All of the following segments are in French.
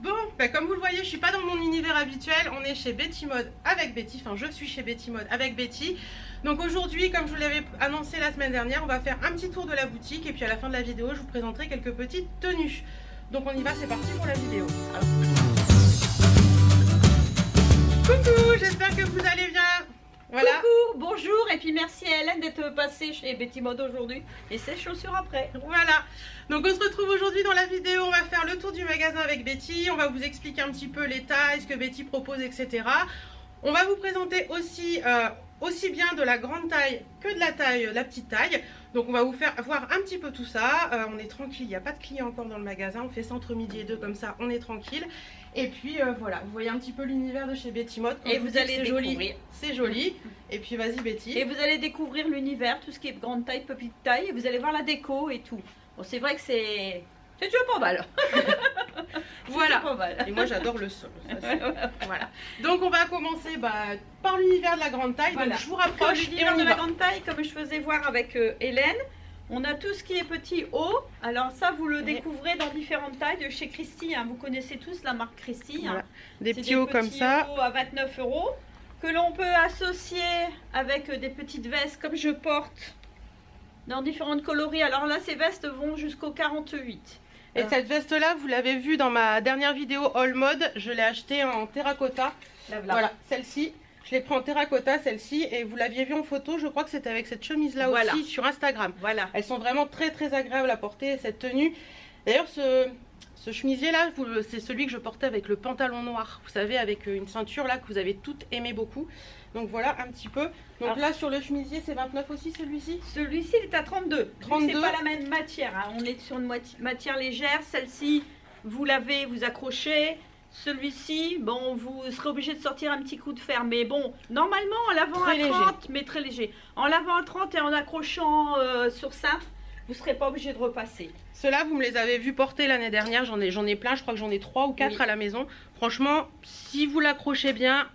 Bon, bah comme vous le voyez, je suis pas dans mon univers habituel. On est chez Betty Mode avec Betty. Enfin, je suis chez Betty Mode avec Betty. Donc aujourd'hui, comme je vous l'avais annoncé la semaine dernière, on va faire un petit tour de la boutique. Et puis à la fin de la vidéo, je vous présenterai quelques petites tenues. Donc on y va, c'est parti pour la vidéo. Coucou, j'espère que vous allez bien. Voilà. Coucou, bonjour, et puis merci à Hélène d'être passée chez Betty Mode aujourd'hui et ses chaussures après. Voilà, donc on se retrouve aujourd'hui dans la vidéo, on va faire le tour du magasin avec Betty, on va vous expliquer un petit peu les tailles, ce que Betty propose, etc. On va vous présenter aussi, aussi bien de la grande taille que de la petite taille. Donc on va vous faire voir un petit peu tout ça, on est tranquille, il n'y a pas de clients encore dans le magasin, on fait ça entre midi et 2 comme ça, on est tranquille. Et puis voilà, vous voyez un petit peu l'univers de chez Betty Mode. Et vous allez découvrir. C'est joli. Et puis vas-y Betty. Et vous allez découvrir l'univers, tout ce qui est grande taille, petite taille, et vous allez voir la déco et tout. Bon, c'est vrai que c'est déjà pas mal. Voilà. Pas mal. Et moi j'adore le sol. Voilà. Donc on va commencer par l'univers de la grande taille. Voilà. Donc je vous rapproche. L'univers de la grande taille, comme je faisais voir avec Hélène. On a tout ce qui est petit haut. Alors ça, vous le découvrez dans différentes tailles de chez Christy. Hein. Vous connaissez tous la marque Christy. Voilà. Hein. Des petits hauts comme ça. Hauts à 29 € que l'on peut associer avec des petites vestes comme je porte dans différentes coloris. Alors là, ces vestes vont jusqu'au 48. Et cette veste-là, vous l'avez vue dans ma dernière vidéo All Mode. Je l'ai achetée en terracotta. Voilà, celle-ci. Je l'ai pris en terracotta, celle-ci, et vous l'aviez vue en photo, je crois que c'était avec cette chemise-là aussi sur Instagram. Voilà. Elles sont vraiment très très agréables à porter, cette tenue. D'ailleurs, ce chemisier-là, c'est celui que je portais avec le pantalon noir. Vous savez, avec une ceinture là que vous avez toutes aimé beaucoup. Donc voilà un petit peu. Donc alors, là, sur le chemisier, c'est 29 aussi celui-ci. Celui-ci, il est à 32. 32. C'est pas la même matière. Hein. On est sur une matière légère. Celle-ci, vous l'avez, vous accrochez. Celui-ci, bon, vous serez obligé de sortir un petit coup de fer. Mais bon, normalement, en lavant à 30, mais très léger. En lavant à 30 et en accrochant sur cintre, vous ne serez pas obligé de repasser. Ceux-là, vous me les avez vus porter l'année dernière. J'en ai plein. Je crois que j'en ai 3 ou 4 à la maison. Franchement, si vous l'accrochez bien,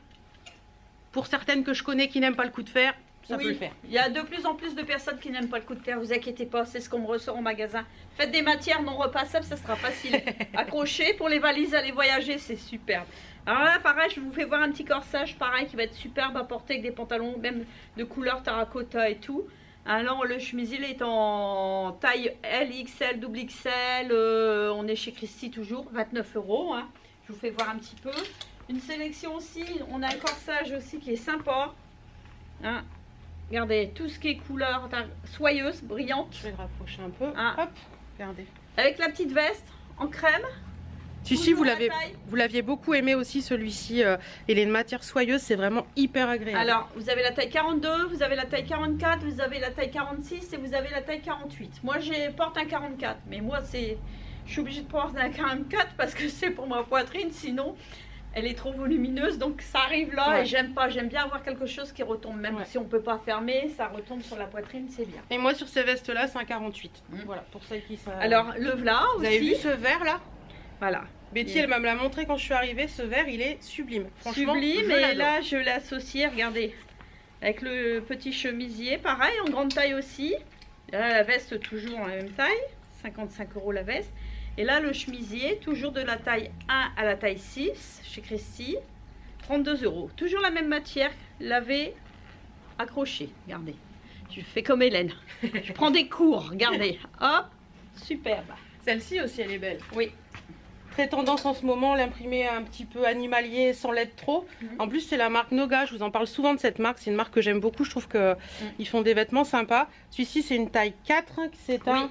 pour certaines que je connais qui n'aiment pas le coup de fer, ça peut le faire. Il y a de plus en plus de personnes qui n'aiment pas le coup de fer, vous inquiétez pas, c'est ce qu'on me ressort au magasin. Faites des matières non repassables, ça sera facile. Accrocher pour les valises, aller voyager, c'est superbe. Alors là, pareil, je vous fais voir un petit corsage, pareil, qui va être superbe à porter avec des pantalons, même de couleur terracotta et tout. Alors le chemisier il est en taille L, XL, double XL, on est chez Christy toujours, 29 €. Hein. Je vous fais voir un petit peu. Une sélection aussi, on a un corsage aussi qui est sympa. Hein. Regardez, tout ce qui est couleur soyeuse, brillante. Je vais le rapprocher un peu. Ah. Hop, regardez. Avec la petite veste en crème. Si, vous l'aviez beaucoup aimé aussi celui-ci. Il est une matière soyeuse, c'est vraiment hyper agréable. Alors, vous avez la taille 42, vous avez la taille 44, vous avez la taille 46 et vous avez la taille 48. Moi, je porte un 44, mais moi, je suis obligée de porter un 44 parce que c'est pour ma poitrine, sinon... Elle est trop volumineuse, donc ça arrive là et j'aime pas. J'aime bien avoir quelque chose qui retombe, même si on peut pas fermer, ça retombe sur la poitrine, c'est bien. Et moi sur ces vestes-là, c'est un 48. Voilà, pour celles qui savent. Alors le voilà aussi. Vous avez vu ce vert là? Voilà. Betty, elle me l'a montré quand je suis arrivée. Ce vert, il est sublime. Franchement, sublime. Et là, je l'ai associé, regardez, avec le petit chemisier, pareil, en grande taille aussi. Là, la veste toujours en même taille, 55 € la veste. Et là, le chemisier, toujours de la taille 1 à la taille 6, chez Christy, 32 €. Toujours la même matière, lavé, accroché. Regardez, je fais comme Hélène. Je prends des cours, regardez. Hop, superbe. Celle-ci aussi, elle est belle. Oui. Très tendance en ce moment, l'imprimer un petit peu animalier sans l'être trop. En plus, c'est la marque Noga. Je vous en parle souvent de cette marque. C'est une marque que j'aime beaucoup. Je trouve qu'ils font des vêtements sympas. Celui-ci, c'est une taille 4. C'est un...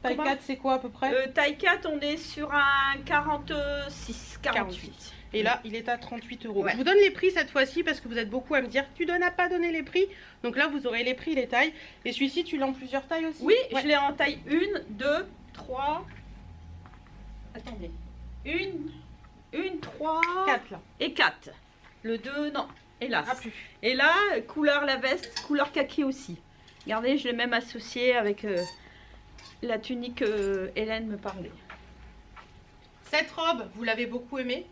Taille 4, c'est quoi à peu près? Taille 4, on est sur un 46, 48. Et là, il est à 38 €. Je vous donne les prix cette fois-ci parce que vous êtes beaucoup à me dire tu n'as pas donné les prix. Donc là, vous aurez les prix, les tailles. Et celui-ci, tu l'as en plusieurs tailles aussi? Oui, je l'ai en taille 1, 2, 3. Attendez. 1, 3. 4 là. Et 4. Le 2, non. Hélas. Ah, plus. Et là, couleur la veste, couleur kaki aussi. Regardez, je l'ai même associé avec... la tunique Hélène me parlait. Cette robe, vous l'avez beaucoup aimée.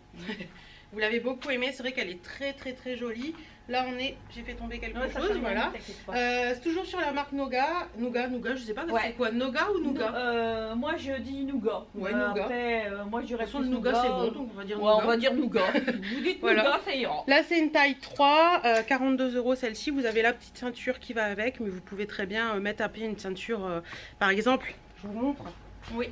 Vous l'avez beaucoup aimée, c'est vrai qu'elle est très très très jolie. Là on est, j'ai fait tomber quelque chose, voilà. C'est toujours sur la marque Noga. Nougat, je sais pas, c'est quoi, Noga ou Nougat? Moi je dis Nougat. Ouais, Nougat. Après, moi je dirais plus Nougat, c'est bon, donc on va dire Nougat. On va dire Nougat. Vous dites voilà. Nougat, ça ira. Là c'est une taille 3, 42 € celle-ci. Vous avez la petite ceinture qui va avec, mais vous pouvez très bien mettre à pied une ceinture, par exemple, je vous montre. Oui.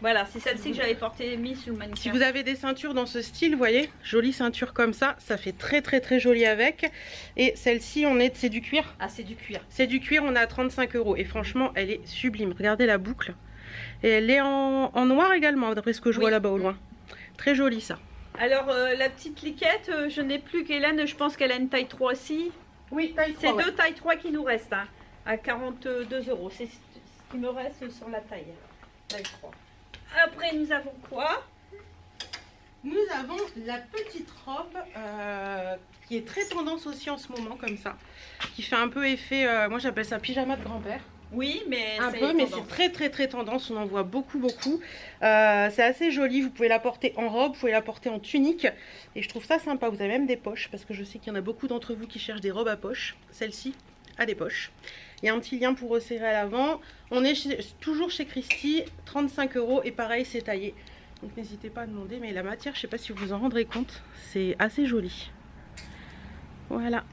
Voilà, c'est celle-ci que j'avais portée, mise sous le mannequin. Si vous avez des ceintures dans ce style, vous voyez, jolie ceinture comme ça fait très très très joli avec. Et celle-ci, c'est du cuir. Ah, c'est du cuir. C'est du cuir, on est à 35 € et franchement, elle est sublime. Regardez la boucle. Et elle est en noir également, d'après ce que je vois là-bas au loin. Très joli ça. Alors, la petite liquette, je n'ai plus qu'Hélène, je pense qu'elle a une taille 3 aussi. Oui, taille 3. C'est deux tailles 3 qui nous restent, hein, à 42 €. C'est ce qui me reste sur la taille 3. Après, nous avons quoi? Nous avons la petite robe qui est très tendance aussi en ce moment, comme ça. Qui fait un peu effet, moi j'appelle ça pyjama de grand-père. Oui, mais c'est très très très tendance, on en voit beaucoup. C'est assez joli, vous pouvez la porter en robe, vous pouvez la porter en tunique. Et je trouve ça sympa, vous avez même des poches, parce que je sais qu'il y en a beaucoup d'entre vous qui cherchent des robes à poche. Celle-ci a des poches. Il y a un petit lien pour resserrer à l'avant. On est toujours chez Christy, 35 € et pareil c'est taillé. Donc n'hésitez pas à demander, mais la matière, je ne sais pas si vous vous en rendrez compte, c'est assez joli. Voilà.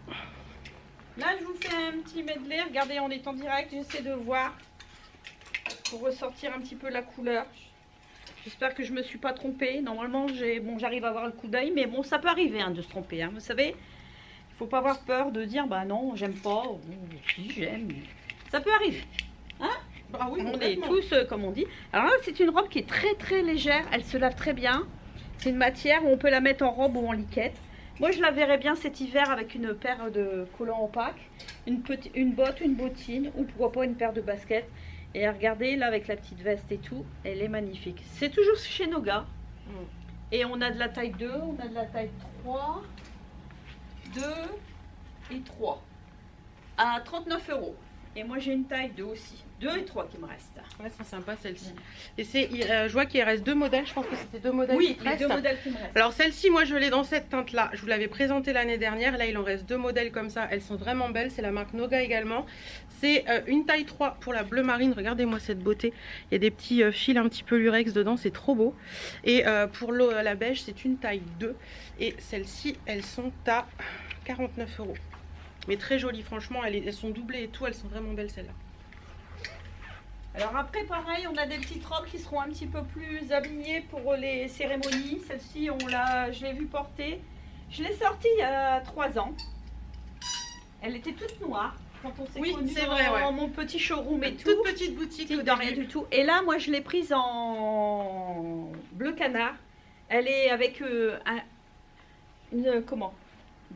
Là je vous fais un petit medley, regardez on est en direct, j'essaie de voir pour ressortir un petit peu la couleur. J'espère que je ne me suis pas trompée. Normalement j'arrive à avoir le coup d'œil, mais bon ça peut arriver hein, de se tromper, hein, vous savez. Il faut pas avoir peur de dire bah non j'aime pas, ou si j'aime, ça peut arriver, hein. Ah oui, on est tous comme on dit. Alors là c'est une robe qui est très très légère, elle se lave très bien. C'est une matière où on peut la mettre en robe ou en liquette. Moi je la verrais bien cet hiver avec une paire de collants opaques, une botte, une bottine ou pourquoi pas une paire de baskets. Et regardez là avec la petite veste et tout, elle est magnifique. C'est toujours chez Noga. Et on a de la taille 2, on a de la taille 3. 2 et 3 à 39 €. Et moi j'ai une taille 2 aussi. 2 et 3 qui me restent. Ouais, c'est sympa celle-ci. Et je vois qu'il reste 2 modèles. Je pense que c'était 2 modèles. Oui, les 2 modèles qui me restent. Alors celle-ci, moi je l'ai dans cette teinte-là. Je vous l'avais présentée l'année dernière. Là, il en reste 2 modèles comme ça. Elles sont vraiment belles. C'est la marque Noga également. C'est une taille 3 pour la bleu marine. Regardez-moi cette beauté. Il y a des petits fils un petit peu lurex dedans. C'est trop beau. Et pour la beige, c'est une taille 2. Et celles-ci, elles sont à 49 €. Mais très jolies, franchement, elles sont doublées et tout, elles sont vraiment belles celles-là. Alors après, pareil, on a des petites robes qui seront un petit peu plus habillées pour les cérémonies. Celle-ci, je l'ai vue porter. Je l'ai sortie il y a 3 ans. Elle était toute noire quand on s'est connus dans mon petit showroom et tout. Toute petite boutique de rien du tout. Et là, moi, je l'ai prise en bleu canard. Elle est avec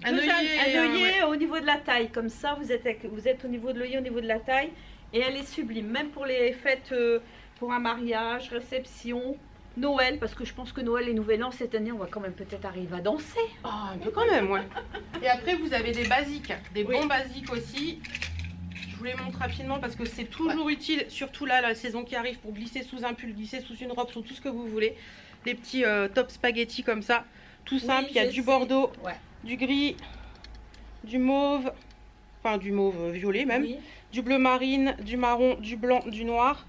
un œillet au niveau de la taille, comme ça vous êtes au niveau de l'œillet, au niveau de la taille, et elle est sublime, même pour les fêtes, pour un mariage, réception, Noël, parce que je pense que Noël et Nouvel An cette année on va quand même peut-être arriver à danser. Oh, un peu quand même, ouais. Et après vous avez des basiques, des bons basiques aussi. Je vous les montre rapidement parce que c'est toujours utile, surtout là la saison qui arrive, pour glisser sous un pull, glisser sous une robe, sous tout ce que vous voulez. Les petits top spaghetti comme ça, tout simple. Il y a du bordeaux, du gris, du mauve, enfin du mauve violet même, du bleu marine, du marron, du blanc, du noir.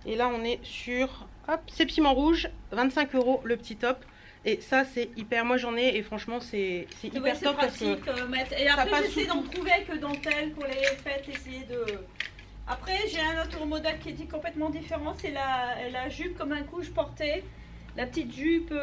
Et là on est sur, hop, c'est piment rouge, 25 € le petit top. Et ça c'est hyper, moi j'en ai et franchement c'est hyper top parce que et après j'essaie d'en trouver avec dentelle pour les fêtes, essayer de... Après j'ai un autre modèle qui était complètement différent, c'est la jupe comme un coup je portais. La petite jupe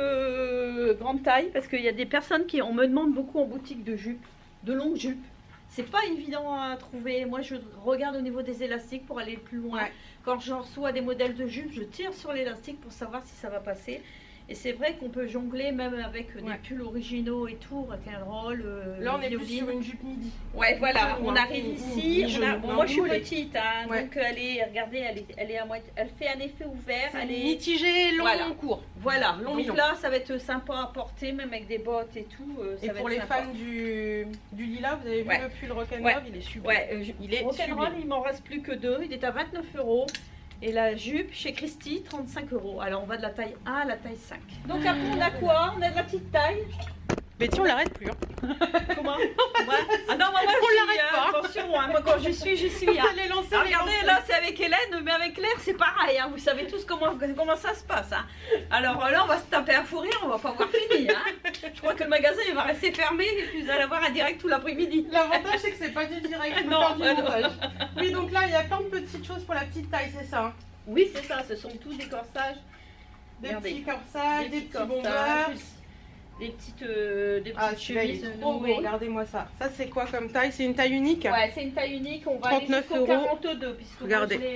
grande taille, parce qu'il y a des personnes on me demande beaucoup en boutique de jupes, de longues jupes. C'est pas évident à trouver. Moi je regarde au niveau des élastiques pour aller plus loin. Quand j'en reçois des modèles de jupes, je tire sur l'élastique pour savoir si ça va passer. Et c'est vrai qu'on peut jongler même avec des pulls originaux et tout, rock'n'roll. Là on est plus sur une jupe midi. Ouais voilà, on arrive ici. Moi je suis petite, hein, donc regardez, elle est à moitié, elle fait un effet ouvert. Elle est mitigée, long, court. Voilà, donc là ça va être sympa à porter, même avec des bottes et tout. Et pour les fans du lilas, vous avez vu le pull rock'n'roll, il est super. Il est rock'n'roll, il m'en reste plus que 2, il est à 29 €. Et la jupe chez Christy, 35 €. Alors on va de la taille 1 à la taille 5. Donc après on a quoi? On a de la petite taille. Betty, on l'arrête plus. Hein. Comment? Ouais. Ah non, moi On l'arrête pas. Attention, hein, moi quand je suis. Hein. Les lancer, Alors, regardez, là c'est avec Hélène, mais avec Claire c'est pareil. Hein. Vous savez tous comment ça se passe. Hein. Alors là on va se taper un fou rire, on va pas avoir fini. Hein. Je crois que le magasin il va rester fermé et puis vous allez avoir un direct tout l'après-midi. L'avantage c'est que c'est pas du direct. Non, du montage. Oui, donc là il y a plein de petites choses pour la petite taille, c'est ça. Hein. Oui, c'est ça, ce sont tous des corsages. Des petits corsages, des petits bombers. Des petites chemises. Oh, oui. Regardez-moi ça. Ça c'est quoi comme taille? C'est une taille unique? Ouais, c'est une taille unique. On va 39 aller jusqu'au €. 42 puisque regardez. Moi,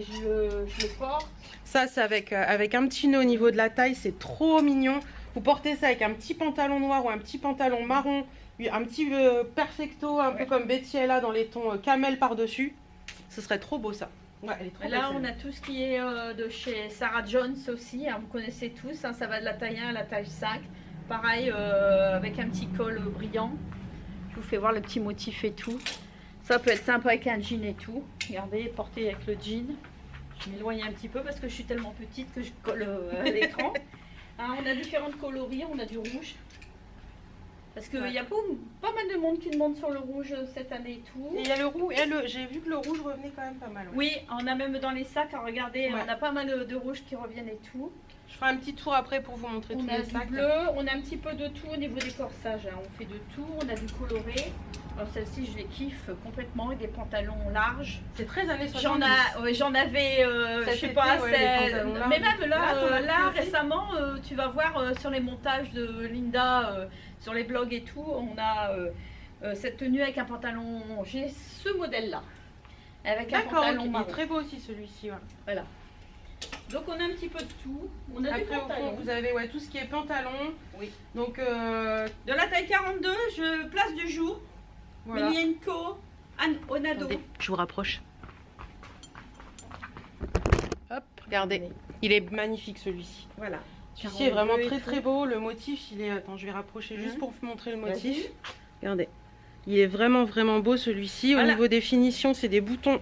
je le porte. Ça c'est avec un petit nœud au niveau de la taille, c'est trop mignon. Vous portez ça avec un petit pantalon noir ou un petit pantalon marron, un petit perfecto, un peu comme Betty elle a dans les tons camel par-dessus. Ce serait trop beau ça. Ouais, elle est trop là, belle, on a tout ce qui est de chez Sarah Jones aussi. Hein, vous connaissez tous. Hein, ça va de la taille 1 à la taille 5. Pareil, avec un petit col brillant. Je vous fais voir le petit motif et tout. Ça peut être sympa avec un jean et tout. Regardez, porté avec le jean. Je m'éloigne un petit peu parce que je suis tellement petite que je colle à l'écran. Hein, on a différentes coloris. On a du rouge. Parce qu'il y a pas mal de monde qui demande sur le rouge cette année et tout. Et il y a le rouge, j'ai vu que le rouge revenait quand même pas mal. Ouais. Oui, on a même dans les sacs, hein, regardez, on a pas mal de rouge qui reviennent et tout. Je ferai un petit tour après pour vous montrer tous les sacs. On a du bleu, on a un petit peu de tout au niveau des corsages, hein. On fait de tout, on a du coloré. Alors celle-ci je les kiffe complètement avec des pantalons larges. C'est très années 70. J'en avais, je sais pas, mais même là récemment, tu vas voir sur les montages de Linda, sur les blogs et tout, on a cette tenue avec un pantalon, j'ai ce modèle-là. Avec un pantalon marron. Il est très beau aussi celui-ci. Ouais. Voilà. Donc on a un petit peu de tout. On a après au fond vous avez tout ce qui est pantalon. Oui. Donc de la taille 42, je place du jour. Voilà. Milienko, Onado. Attendez, je vous rapproche. Hop, regardez. Il est magnifique celui-ci. Voilà. Celui-ci est vraiment très très beau. Le motif, il est. Attends, je vais rapprocher juste pour vous montrer le motif. Regardez. Il est vraiment vraiment beau celui-ci. Au niveau des finitions, c'est des boutons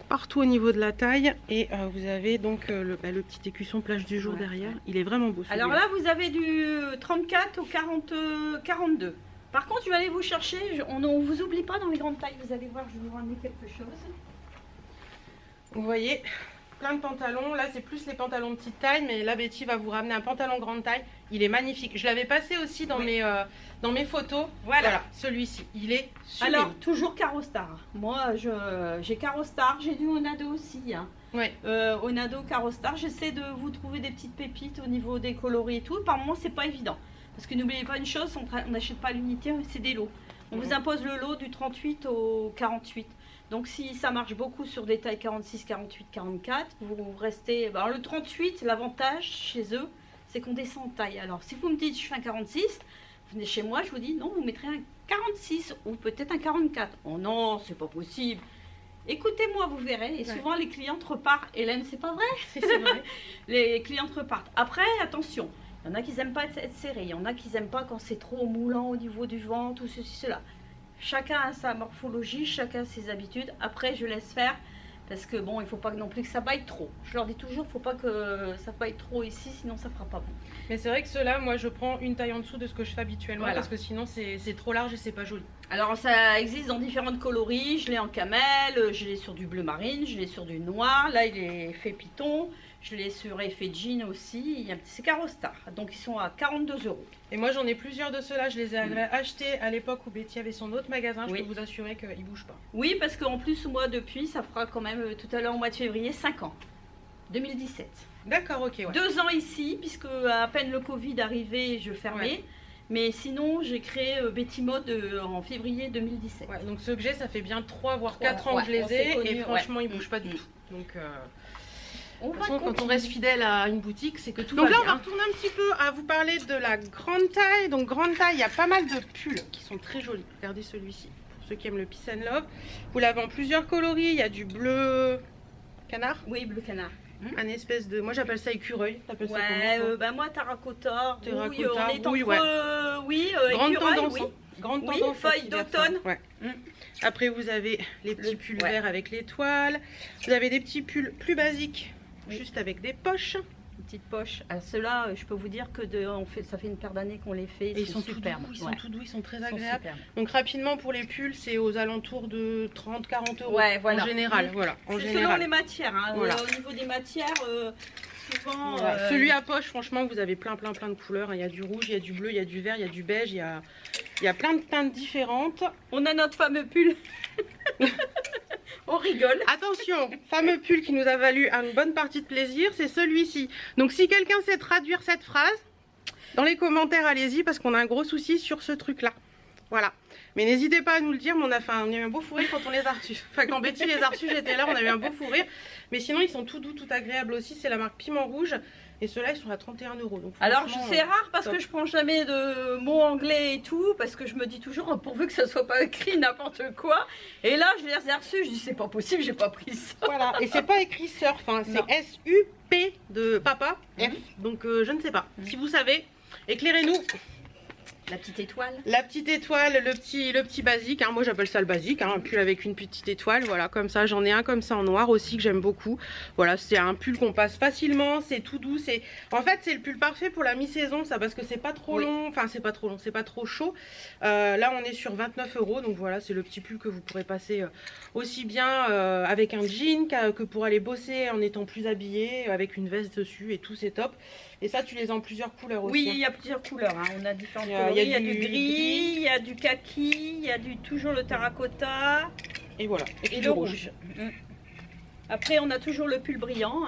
partout au niveau de la taille. Et vous avez donc le petit écusson plage du jour derrière. Il est vraiment beau celui-là. Alors là, vous avez du 34 au 42. Par contre, je vais aller vous chercher. On ne vous oublie pas dans les grandes tailles. Vous allez voir, je vais vous ramener quelque chose. Vous voyez, plein de pantalons. Là, c'est plus les pantalons de petite taille. Mais là, Betty va vous ramener un pantalon grande taille. Il est magnifique. Je l'avais passé aussi dans mes photos. Voilà, celui-ci. Il est sublime. Alors, toujours Carostar. Moi, j'ai Carostar. J'ai du Onado aussi. Hein. Ouais. Onado, Carostar. J'essaie de vous trouver des petites pépites au niveau des coloris et tout. Par moment, c'est pas évident. Parce que n'oubliez pas une chose, on n'achète pas l'unité, c'est des lots. On vous impose le lot du 38 au 48. Donc si ça marche beaucoup sur des tailles 46, 48, 44, vous restez... Alors le 38, l'avantage chez eux, c'est qu'on descend en taille. Alors si vous me dites je fais un 46, vous venez chez moi, je vous dis non, vous mettrez un 46 ou peut-être un 44. Oh non, c'est pas possible. Écoutez-moi, vous verrez. Et souvent les clientes repartent. Hélène, c'est pas vrai? C'est vrai. Les clientes repartent. Après, attention. Il y en a qui n'aiment pas être serré, il y en a qui n'aiment pas quand c'est trop moulant au niveau du ventre, tout ceci, cela. Chacun a sa morphologie, chacun a ses habitudes. Après, je laisse faire parce que bon, il ne faut pas non plus que ça baille trop. Je leur dis toujours, il ne faut pas que ça baille trop ici, sinon ça ne fera pas bon. Mais c'est vrai que ceux-là, moi, je prends une taille en dessous de ce que je fais habituellement parce que sinon, c'est trop large et c'est pas joli. Alors, ça existe dans différentes coloris. Je l'ai en camel, je l'ai sur du bleu marine, je l'ai sur du noir. Là, il est fait python. Je l'ai sur effet jean aussi, c'est Carostar, donc ils sont à 42 €. Et moi j'en ai plusieurs de ceux-là, je les ai achetés à l'époque où Betty avait son autre magasin, je peux vous assurer qu'ils ne bougent pas. Oui, parce qu'en plus moi depuis, ça fera quand même tout à l'heure au mois de février, 5 ans, 2017. D'accord, ok. Ouais. 2 ans ici, puisque à peine le Covid arrivait, je fermais. Ouais. Mais sinon, j'ai créé Betty Mode en février 2017. Ouais, donc ceux que j'ai, ça fait bien 3 voire 4 ans que je les ai et franchement, ils ne bougent pas du tout. Donc... De toute façon, quand on reste fidèle à une boutique, c'est que tout va bien. Donc là, on va retourner un petit peu à vous parler de la grande taille. Donc grande taille, il y a pas mal de pulls qui sont très jolis. Regardez celui-ci, pour ceux qui aiment le Peace and Love. Vous l'avez en plusieurs coloris. Il y a du bleu canard. Oui, bleu canard. Un espèce de... Moi, j'appelle ça écureuil. T'appelles ça comment, moi, terracotta. Terracotta, grande tendance, oui. grande Oui, tendance. feuilles cet hiver, d'automne. ça. Ouais. Mm. Après, vous avez les petits pulls ouais. verts avec l'étoile. Vous avez des petits pulls plus basiques, Oui. juste avec des poches. Une petite poche. Alors ceux-là, je peux vous dire que ça fait une paire d'années qu'on les fait. Et ils sont superbes. tout doux, ils sont Ouais. tout doux, ils sont très Ils sont agréables. superbes. Donc rapidement pour les pulls, c'est aux alentours de 30-40 euros. Ouais, voilà. En général, Mm. voilà. En C'est selon général. les matières. Hein. Voilà. Au niveau des matières, souvent. Voilà. Celui à poche, franchement, vous avez plein de couleurs. Il y a du rouge, il y a du bleu, il y a du vert, il y a du beige, il y a plein de teintes différentes. On a notre fameux pull. On rigole. Attention, fameux pull qui nous a valu une bonne partie de plaisir, c'est celui-ci. Donc si quelqu'un sait traduire cette phrase, dans les commentaires, allez-y, parce qu'on a un gros souci sur ce truc-là. Voilà. Mais n'hésitez pas à nous le dire, mais on a eu un beau fou rire quand on les a reçus. Enfin, quand Betty les a reçus, j'étais là, on a eu un beau fou rire. Mais sinon, ils sont tout doux, tout agréables aussi. C'est la marque Piment Rouge. Et ceux-là, ils sont à 31 euros. Donc, Alors franchement, c'est rare parce top. que je prends jamais de mots anglais et tout, parce que je me dis toujours, oh, pourvu que ça soit pas écrit n'importe quoi. Et là je les ai reçus, je dis c'est pas possible, j'ai pas pris ça. Voilà. Et c'est pas écrit surf, hein. Non. C'est S-U-P de papa, F. Mhm. Donc je ne sais pas. Si vous savez, éclairez-nous. La petite étoile. La petite étoile, le petit basique, hein. Moi j'appelle ça le basique, hein. Un pull avec une petite étoile, voilà, comme ça. J'en ai un comme ça en noir aussi que j'aime beaucoup. Voilà, c'est un pull qu'on passe facilement, c'est tout doux. En fait, c'est le pull parfait pour la mi-saison, ça, parce que c'est pas trop long, enfin c'est pas trop long, c'est pas trop chaud. Là on est sur 29 euros, donc voilà, c'est le petit pull que vous pourrez passer aussi bien avec un jean que pour aller bosser en étant plus habillé, avec une veste dessus et tout, c'est top. Et ça, tu les as en plusieurs couleurs aussi. Oui, il y a plusieurs couleurs, hein. On a différentes couleurs. Il Il y a du gris, il y a du kaki, il y a toujours le terracotta Et voilà. et le rouge. Après, on a toujours le pull brillant.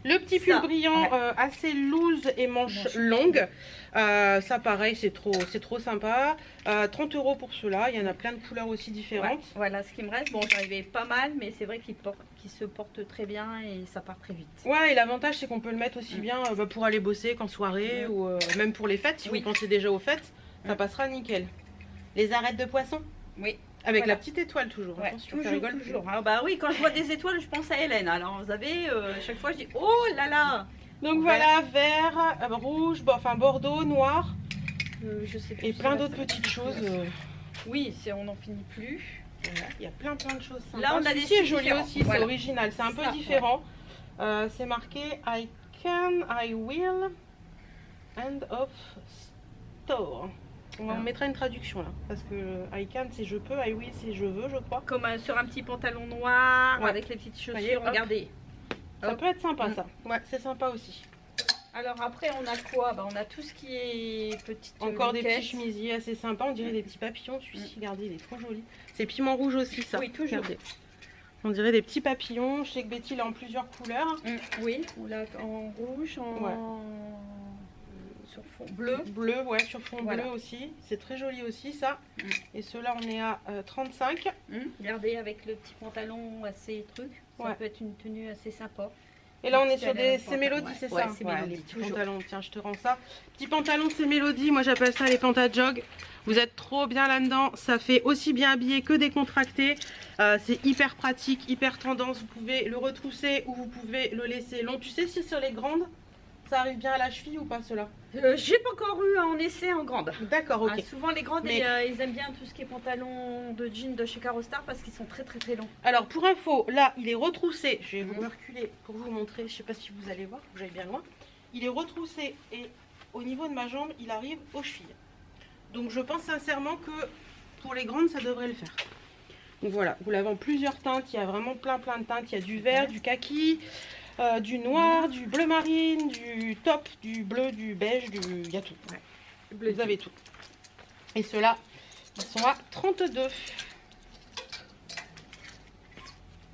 Le petit pull Ça, brillant ouais. assez loose et manches longues. Ça pareil, c'est trop sympa. 30 euros pour ceux-là. Il y en a plein de couleurs aussi différentes. Ouais, voilà ce qui me reste. Bon, j'arrivais pas mal, mais c'est vrai qu'il se porte très bien et ça part très vite. Ouais, et l'avantage c'est qu'on peut le mettre aussi bien pour aller bosser qu'en soirée ou même pour les fêtes. Si vous pensez déjà aux fêtes, ça passera nickel. Les arêtes de poisson. Oui. Avec Voilà. la petite étoile toujours. Ouais, Attention, ça rigole plus. toujours. Ah, bah oui, quand je vois des étoiles, je pense à Hélène. Alors, vous savez, chaque fois, je dis oh là là. Donc voilà, vert, rouge, enfin bordeaux, noir. Je sais plus Et si plein là, d'autres ça- petites choses. Oui, on n'en finit plus. Voilà, il y a plein de choses sympas. Là, on a des Celui-ci est styles joli différents. aussi, c'est Voilà. original, c'est un peu Ça, différent. C'est marqué I can, I will, end of store. On mettra une traduction là, parce que I can c'est je peux, I will c'est je veux, je crois. Comme sur un petit pantalon noir, Ouais. avec les petites chaussures, Voyez, hop. regardez. Ça Hop. peut être sympa ça. Ouais, c'est sympa aussi. Alors après, on a quoi? Bah, on a tout ce qui est petite Encore des moquette. petits chemisiers assez sympas, on dirait des petits papillons. Celui-ci, regardez, il est trop joli. C'est piment rouge aussi ça. Oui, toujours. Regardez. On dirait des petits papillons. Je sais que Betty l'a en plusieurs couleurs. Oui, on l'a en rouge, sur fond bleu. Bleu, ouais, sur fond Voilà. bleu aussi. C'est très joli aussi ça. Et ceux-là, on est à 35. Regardez, avec le petit pantalon assez truc, ça Ouais. peut être une tenue assez sympa. Et là, on est Petit sur des pantalon, c'est Mélodie, ouais. c'est Ouais, ça. c'est Ouais, Mélodie, les petits toujours. pantalons. Tiens, je te rends ça. Petit pantalon, c'est Mélodie. Moi, j'appelle ça les pantajog. Vous êtes trop bien là-dedans. Ça fait aussi bien habillé que décontracté. C'est hyper pratique, hyper tendance. Vous pouvez le retrousser ou vous pouvez le laisser long. Tu sais si sur les grandes, ça arrive bien à la cheville ou pas cela? J'ai pas encore eu en essai en grande. D'accord, ok. Ah, souvent les grandes, Mais- ils aiment bien tout ce qui est pantalon de jean de chez Carostar parce qu'ils sont très très très longs. Alors pour info, là il est retroussé, je vais vous reculer pour vous montrer, je sais pas si vous allez voir, vous allez bien loin. Il est retroussé et au niveau de ma jambe, il arrive aux chevilles. Donc je pense sincèrement que pour les grandes, ça devrait le faire. Donc voilà, vous l'avez en plusieurs teintes, il y a vraiment plein de teintes, il y a du vert, du kaki, du noir, du bleu marine, du top, du bleu, du beige, il y a tout. Ouais. Vous avez tout. Et ceux-là, ils sont à 32.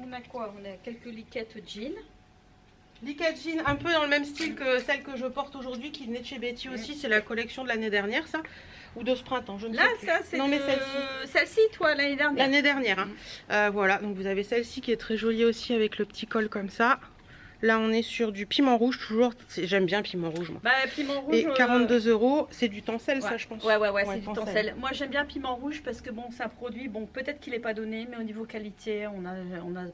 On a quoi? On a quelques liquettes jeans. Liquette jean, un peu dans le même style que celle que je porte aujourd'hui, qui venait de chez Betty aussi. C'est la collection de l'année dernière, ça. Ou de ce printemps, je ne Là, sais plus. ça c'est Non, mais celle-ci. Celle-ci, toi, l'année dernière. L'année dernière. Hein. Voilà, donc vous avez celle-ci qui est très jolie aussi avec le petit col comme ça. Là, on est sur du piment rouge, toujours. J'aime bien piment rouge, moi. Bah, piment rouge. Et 42 €, c'est du tencel, ouais. ça, je pense. Ouais, c'est du tencel. tencel. Moi, j'aime bien piment rouge parce que bon, c'est un produit, bon, peut-être qu'il n'est pas donné, mais au niveau qualité, on a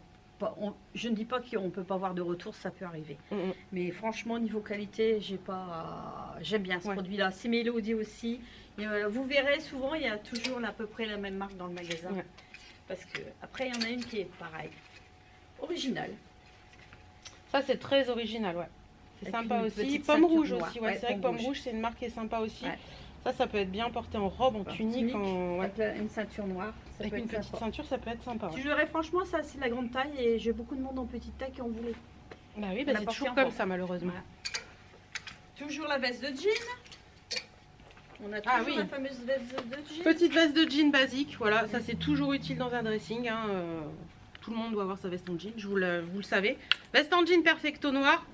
je ne dis pas qu'on ne peut pas avoir de retour, ça peut arriver. Mais franchement, niveau qualité, j'aime bien ce produit-là. C'est Mélodie aussi. Et, vous verrez, souvent, il y a toujours à peu près la même marque dans le magasin. Parce que après, il y en a une qui est pareille. Originale. Ça, c'est très original, ouais. C'est sympa aussi. Pomme rouge aussi, ouais. C'est vrai que Pomme rouge, c'est une marque qui est sympa aussi. Ça peut être bien porté en robe, en tunique. Avec une ceinture noire. Avec une petite ceinture, ça peut être sympa. Je dirais franchement, ça c'est la grande taille et j'ai beaucoup de monde en petite taille qui en voulait. Bah oui, c'est toujours comme ça malheureusement. Toujours la veste de jean. On a toujours la fameuse veste de jean. Petite veste de jean basique, voilà, ça c'est toujours utile dans un dressing. Tout le monde doit avoir sa veste en jean, vous le savez. Veste en jean perfecto noir,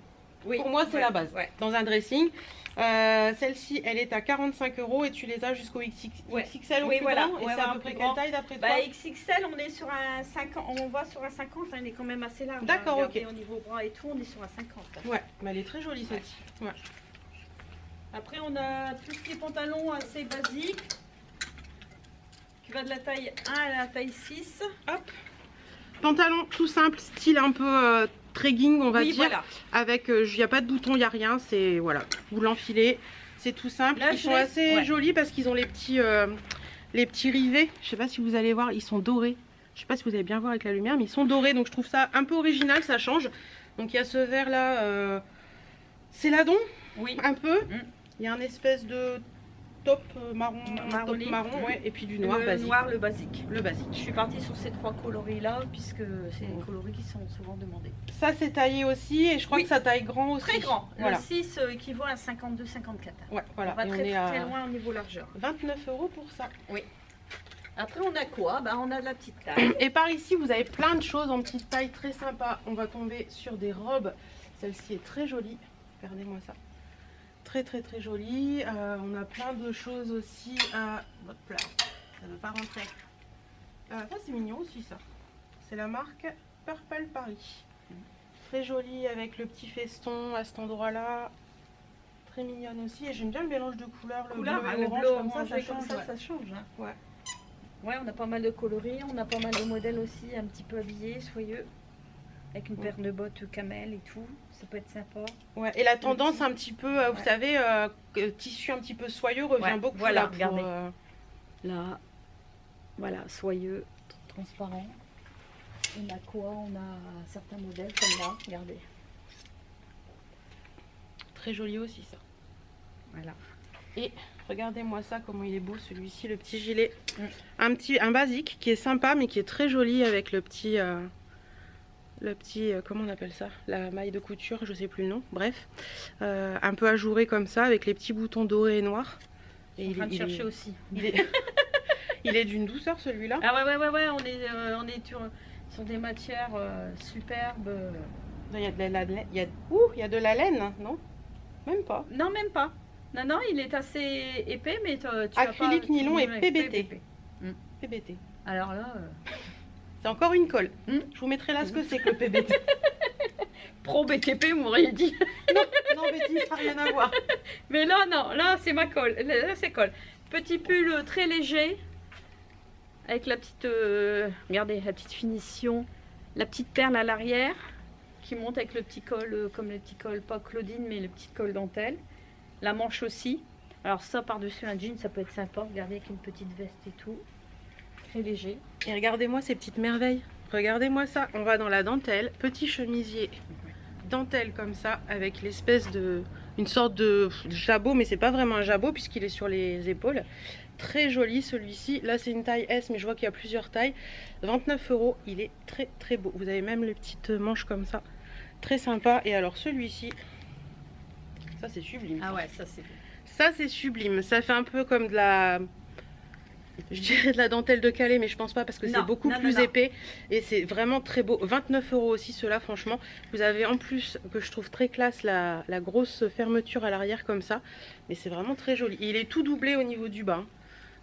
pour moi c'est la base dans un dressing. Celle-ci, elle est à 45 € et tu les as jusqu'au XXL ou plus grand. Et c'est à peu près quelle taille d'après toi? XXL, on est sur un 50, on va sur un 50, hein, elle est quand même assez large. D'accord, ok. Au niveau bras et tout, on est sur un 50. Ouais, mais elle est très jolie celle-ci. Après, on a tout ce qui est pantalon assez basique, qui va de la taille 1 à la taille 6. Hop. Pantalon tout simple, style un peu trekking, on va dire. Voilà. Avec, il n'y a pas de bouton, il n'y a rien. C'est, voilà, vous l'enfilez. C'est tout simple. Là, ils sont assez jolis parce qu'ils ont les petits rivets. Je ne sais pas si vous allez voir, ils sont dorés. Je ne sais pas si vous allez bien voir avec la lumière, mais ils sont dorés. Donc, je trouve ça un peu original, ça change. Donc, il y a ce vert là. C'est l'adon. Oui. Un peu. Il y a un espèce de top marron, et puis du noir basique. Le basique. Le basique. Je suis partie sur ces 3 coloris là, puisque c'est des coloris qui sont souvent demandés. Ça c'est taillé aussi, et je crois que ça taille grand aussi. Très grand. Voilà. Le 6 équivaut à 52-54. Ouais, voilà. On va très loin au niveau largeur. 29 € pour ça. Oui. Après on a quoi? On a de la petite taille. Et par ici vous avez plein de choses en petite taille très sympa. On va tomber sur des robes. Celle-ci est très jolie. Regardez-moi ça. Très jolie. On a plein de choses aussi. Hop là, ça ne veut pas rentrer. Ça c'est mignon aussi ça. C'est la marque Purple Paris. Très jolie avec le petit feston à cet endroit là. Très mignonne aussi. Et j'aime bien le mélange de couleurs. Le bleu et orange comme ça change. Ça change. Hein. Ouais, on a pas mal de coloris. On a pas mal de modèles aussi un petit peu habillés, soyeux. Avec une paire de bottes camel et tout, ça peut être sympa. Ouais, et la tendance un petit peu, vous savez, tissu un petit peu soyeux revient beaucoup. Voilà, là, regardez. Là, voilà, soyeux, transparent. On a quoi? On a certains modèles comme là, regardez. Très joli aussi ça. Voilà. Et regardez-moi ça, comment il est beau celui-ci, le petit gilet. Un basique qui est sympa, mais qui est très joli avec le petit... comment on appelle ça, la maille de couture, je sais plus le nom, bref, un peu ajouré comme ça avec les petits boutons dorés et noirs. Et il est en train de chercher aussi. Il est d'une douceur celui-là. Ah ouais, on est sur des matières superbes. Il y a de la laine, non? Même pas. Non, même pas. Non, il est assez épais, mais tu acrylique, nylon et PBT. PBT. Alors là... C'est encore une colle. Je vous mettrai là ce que c'est que le PBT. Pro BTP, vous m'auriez dit. non, Betty, ça n'a rien à voir. Mais là, non, là c'est ma colle. Là c'est colle. Petit pull très léger. Avec la petite, regardez, la petite finition. La petite perle à l'arrière. Qui monte avec le petit col, comme le petit col, pas Claudine, mais le petit col dentelle. La manche aussi. Alors ça, par-dessus un jean, ça peut être sympa. Regardez, avec une petite veste et tout. Léger. Et regardez-moi ces petites merveilles. Regardez-moi ça. On va dans la dentelle. Petit chemisier dentelle comme ça. Avec l'espèce de... une sorte de jabot. Mais c'est pas vraiment un jabot puisqu'il est sur les épaules. Très joli celui-ci. Là c'est une taille S mais je vois qu'il y a plusieurs tailles. 29 €. Il est très beau. Vous avez même les petites manches comme ça. Très sympa. Et alors celui-ci. Ça c'est sublime. Ah ouais, ça c'est beau. Ça c'est sublime. Ça fait un peu comme de la... Je dirais de la dentelle de Calais, mais je pense pas parce que c'est beaucoup plus épais. Et c'est vraiment très beau. 29 € aussi, ceux-là, franchement. Vous avez en plus, que je trouve très classe, la grosse fermeture à l'arrière comme ça. Mais c'est vraiment très joli. Et il est tout doublé au niveau du bas.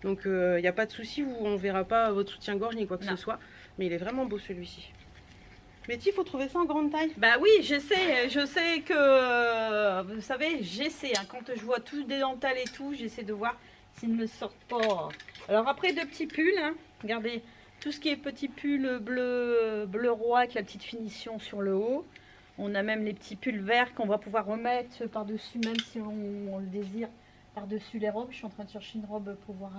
Donc, il n'y a pas de souci. On ne verra pas votre soutien-gorge ni quoi que ce soit. Mais il est vraiment beau celui-ci. Betty, il faut trouver ça en grande taille. Bah oui, j'essaie. Je sais que, vous savez, j'essaie. Hein, quand je vois tout des dentelles et tout, j'essaie de voir s'ils ne me sortent pas. Alors après, deux petits pulls. Hein. Regardez, tout ce qui est petit pull bleu roi avec la petite finition sur le haut. On a même les petits pulls verts qu'on va pouvoir remettre par-dessus, même si on le désire, par-dessus les robes. Je suis en train de chercher une robe pour voir.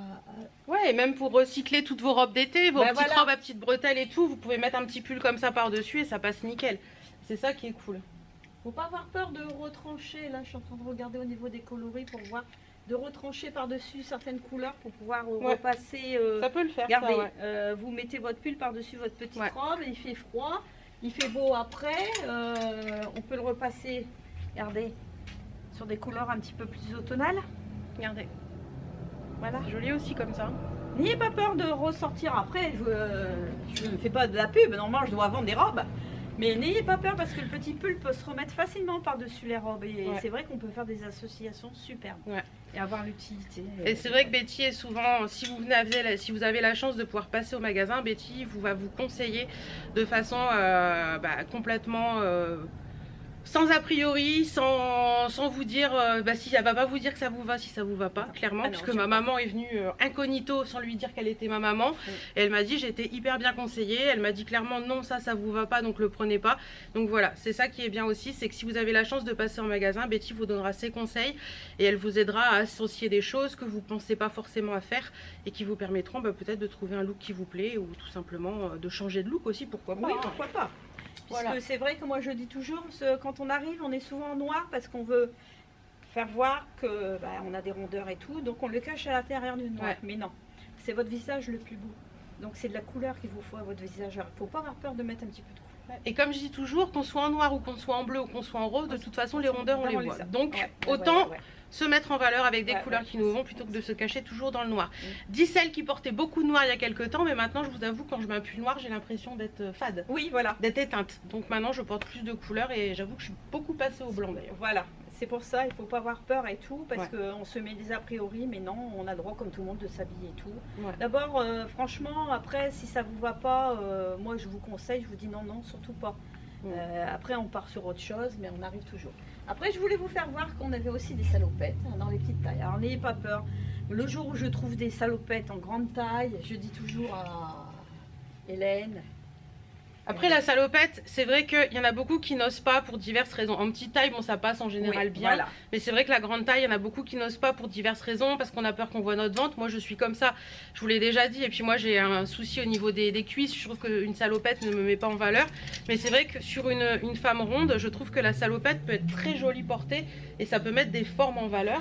Ouais, et même pour recycler toutes vos robes d'été, vos petites voilà. robes à petites bretelles et tout, vous pouvez mettre un petit pull comme ça par-dessus et ça passe nickel. C'est ça qui est cool. Faut pas avoir peur de retrancher. Là, je suis en train de regarder au niveau des coloris pour voir. De retrancher par-dessus certaines couleurs pour pouvoir repasser. Ça peut le faire. Regardez, ça, ouais. vous mettez votre pull par-dessus votre petite Ouais. robe, il fait froid, il fait beau après, on peut le repasser, regardez, sur des couleurs un petit peu plus automnales. Regardez. Voilà. Joli aussi comme ça. N'ayez pas peur de ressortir après, je ne fais pas de la pub, normalement je dois vendre des robes. Mais n'ayez pas peur parce que le petit pull peut se remettre facilement par-dessus les robes. Et c'est vrai qu'on peut faire des associations superbes et avoir l'utilité. Et c'est vrai que Betty est souvent, si vous avez la chance de pouvoir passer au magasin, Betty va vous conseiller de façon complètement sans a priori, sans vous dire, si elle va pas vous dire que ça vous va, si ça vous va pas, clairement, puisque ma maman est venue incognito sans lui dire qu'elle était ma maman, et elle m'a dit j'étais hyper bien conseillée, elle m'a dit clairement non ça vous va pas donc le prenez pas, donc voilà, c'est ça qui est bien aussi, c'est que si vous avez la chance de passer en magasin, Betty vous donnera ses conseils et elle vous aidera à associer des choses que vous pensez pas forcément à faire et qui vous permettront peut-être de trouver un look qui vous plaît ou tout simplement de changer de look aussi, pourquoi pas. Oui, pourquoi pas. Parce que c'est vrai que moi je dis toujours, quand on arrive, on est souvent en noir parce qu'on veut faire voir que on a des rondeurs et tout, donc on le cache à l'intérieur du noir. Mais non, c'est votre visage le plus beau. Donc c'est de la couleur qu'il vous faut à votre visage. Il ne faut pas avoir peur de mettre un petit peu de couleur. Et comme je dis toujours, qu'on soit en noir ou qu'on soit en bleu ou qu'on soit en rose, de toute façon les rondeurs on les voit. Donc autant se mettre en valeur avec des couleurs qui nous vont plutôt que de se cacher toujours dans le noir. Dis celle qui portait beaucoup de noir il y a quelques temps, mais maintenant je vous avoue quand je mets un pull noir j'ai l'impression d'être fade. Oui, voilà. D'être éteinte. Donc maintenant je porte plus de couleurs et j'avoue que je suis beaucoup passée au blanc d'ailleurs. Voilà, c'est pour ça, il ne faut pas avoir peur et tout, parce qu'on se met des a priori, mais non, on a le droit comme tout le monde de s'habiller et tout. D'abord, franchement, après si ça vous va pas, moi je vous conseille, je vous dis non, surtout pas. Après on part sur autre chose, mais on arrive toujours. Après je voulais vous faire voir qu'on avait aussi des salopettes dans les petites tailles. Alors n'ayez pas peur. Le jour où je trouve des salopettes en grande taille, je dis toujours à Hélène. Après la salopette, c'est vrai qu'il y en a beaucoup qui n'osent pas pour diverses raisons. En petite taille, bon ça passe en général bien, mais c'est vrai que la grande taille, il y en a beaucoup qui n'osent pas pour diverses raisons, parce qu'on a peur qu'on voit notre ventre. Moi je suis comme ça, je vous l'ai déjà dit, et puis moi j'ai un souci au niveau des cuisses, je trouve qu'une salopette ne me met pas en valeur. Mais c'est vrai que sur une femme ronde, je trouve que la salopette peut être très jolie portée, et ça peut mettre des formes en valeur.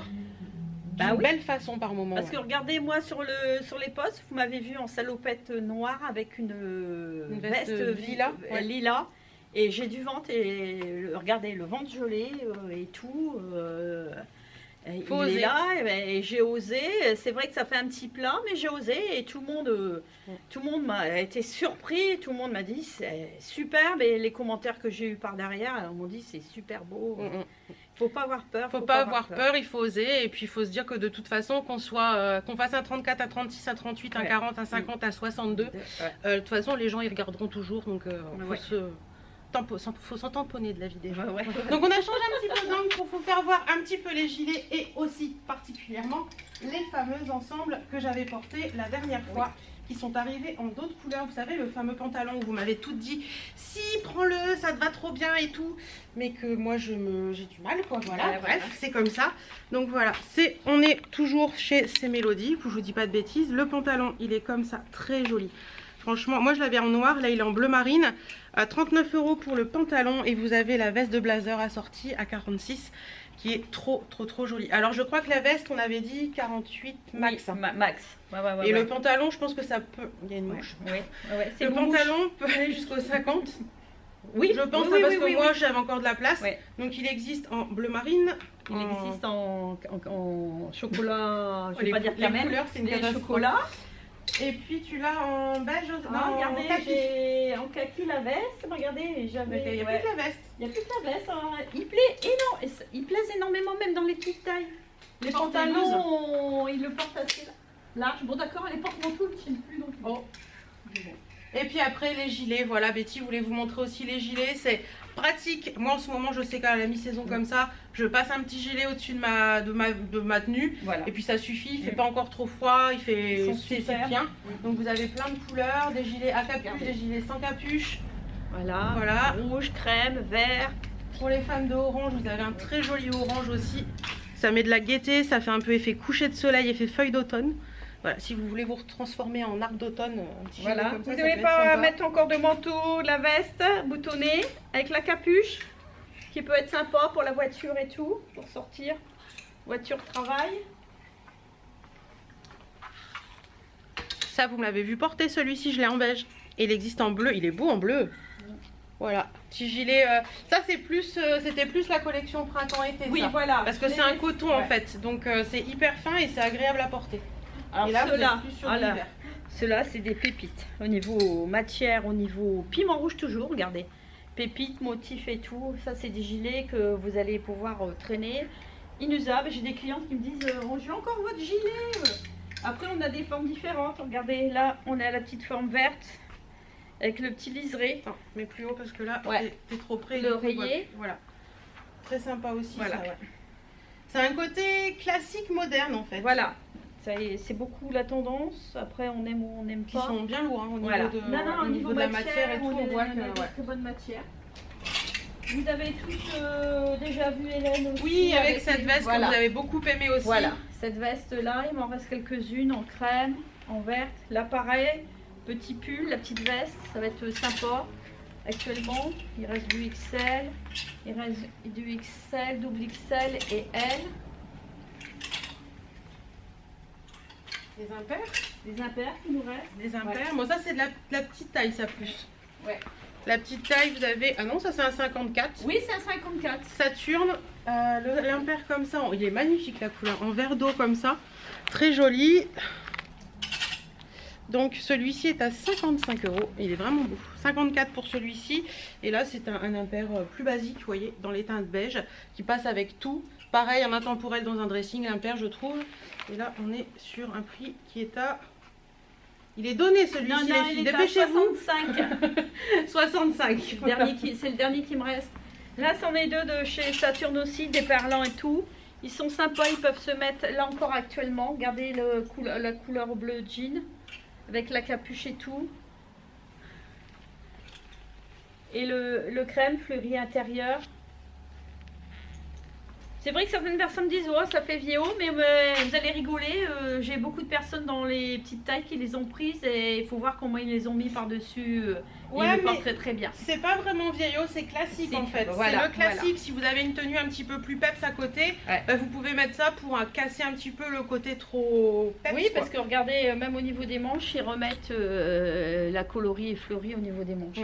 D'une belle façon par moment. Parce que regardez, moi sur les posts, vous m'avez vu en salopette noire avec une veste lilas. Et j'ai du ventre et regardez le ventre gelé et tout. Il est là et j'ai osé. C'est vrai que ça fait un petit plat, mais j'ai osé et tout le monde m'a été surpris. Tout le monde m'a dit c'est superbe et les commentaires que j'ai eu par derrière m'ont dit c'est super beau. Faut pas avoir peur. Faut pas avoir peur, il faut oser et puis il faut se dire que de toute façon qu'on fasse un 34, un 36, un 38, un 40, un 50, un 62, de toute façon les gens ils regarderont toujours donc faut s'en tamponner de la vidéo. Donc on a changé un petit peu d'angle pour vous faire voir un petit peu les gilets et aussi particulièrement les fameux ensembles que j'avais portés la dernière fois. Qui sont arrivés en d'autres couleurs, vous savez le fameux pantalon où vous m'avez toutes dit si prends-le, ça te va trop bien et tout, mais que moi j'ai du mal quoi, voilà, bref c'est comme ça. Donc voilà, on est toujours chez C'est Mélodie, que je vous dis pas de bêtises. Le pantalon il est comme ça, très joli. Franchement, moi je l'avais en noir, là il est en bleu marine, à 39 € pour le pantalon et vous avez la veste de blazer assortie à 46 qui est trop jolie. Alors je crois que la veste on avait dit 48 max. Max. Et le pantalon je pense que ça peut... Il y a une mouche. Le pantalon peut aller jusqu'au 50. Oui, je pense parce que moi j'avais encore de la place. Donc il existe en bleu marine. Il existe en chocolat, je vais pas dire caramel, c'est une chocolat. Et puis tu l'as en beige, regardez, j'ai en kaki la veste, regardez, il n'y a plus que la veste. Il n'y a plus que la veste, il plaise énormément même dans les petites tailles. Les pantalons, ils le portent assez large. Bon d'accord, les porte-manteaux ne tiennent plus non plus. Et puis après les gilets, voilà Betty voulait vous montrer aussi les gilets, c'est pratique. Moi en ce moment je sais qu'à la mi-saison comme ça, je passe un petit gilet au-dessus de ma tenue. Voilà. Et puis ça suffit, il fait pas encore trop froid, c'est bien. Donc vous avez plein de couleurs, des gilets à capuche, des gilets sans capuche. Voilà. Rouge, crème, vert. Pour les fans de orange, vous avez un très joli orange aussi. Ça met de la gaieté, ça fait un peu effet coucher de soleil, effet feuille d'automne. Voilà, si vous voulez vous transformer en arbre d'automne, un petit gilet comme ça, vous n'avez pas mettre encore de manteau, de la veste boutonnée avec la capuche, qui peut être sympa pour la voiture et tout, pour sortir, voiture travail. Ça, vous me l'avez vu porter, celui-ci, je l'ai en beige. Et il existe en bleu, il est beau en bleu. Voilà, petit gilet. Ça, c'était plus la collection printemps-été. Oui, voilà. Parce que c'est un coton en fait, donc c'est hyper fin et c'est agréable à porter. Alors et là, ceux-là, c'est des pépites. Au niveau matière, au niveau piment rouge toujours, regardez. Pépites, motifs et tout. Ça, c'est des gilets que vous allez pouvoir traîner. Inusables. J'ai des clientes qui me disent oh, je veux encore votre gilet. Après, on a des formes différentes. Regardez, là, on est à la petite forme verte. Avec le petit liseré. Attends, mais plus haut parce que là, t'es trop près. L'oreiller. Voilà. Très sympa aussi. Voilà. Ça, ouais. C'est un côté classique moderne en fait. Voilà. C'est beaucoup la tendance. Après, on aime ou on n'aime pas. Ils sont bien lourds hein, au niveau de la matière et tout. On voit que très bonne matière. Vous avez tous déjà vu Hélène aussi. Oui, avec cette veste que vous avez beaucoup aimé aussi. Voilà, cette veste là, il m'en reste quelques-unes en crème, en verte. Là pareil, petit pull, la petite veste, ça va être sympa. Actuellement, il reste du XL, il reste du XL, double XL et L. Des impairs. Des impairs qui nous restent. Des impairs. Bon, ça c'est de la petite taille, ça plus. Ouais. La petite taille, vous avez. Ah non, ça c'est un 54. Oui, c'est un 54. Saturne, l'impair comme ça, il est magnifique la couleur, en vert d'eau comme ça. Très joli. Donc celui-ci est à 55 €. Il est vraiment beau. 54 pour celui-ci. Et là, c'est un impair plus basique, vous voyez, dans les teintes beige, qui passe avec tout. Pareil, un intemporel dans un dressing, l'impair, je trouve. Et là, on est sur un prix qui est à... Il est donné celui-ci, les filles. Dépêchez-vous. 65. 65. C'est le dernier qui me reste. Là, c'en est deux de chez Saturne aussi, des perlants et tout. Ils sont sympas, ils peuvent se mettre là encore actuellement. Regardez la couleur bleu jean avec la capuche et tout. Et le crème fleuri intérieur. C'est vrai que certaines personnes disent oh ça fait vieillot, mais vous allez rigoler. J'ai beaucoup de personnes dans les petites tailles qui les ont prises et il faut voir comment ils les ont mis par-dessus. Ils le portent très très bien. C'est pas vraiment vieillot, c'est classique en fait. Voilà, c'est le classique. Voilà. Si vous avez une tenue un petit peu plus peps à côté, vous pouvez mettre ça pour casser un petit peu le côté trop peps. Oui, parce que regardez, même au niveau des manches, ils remettent la coloris et fleurie au niveau des manches.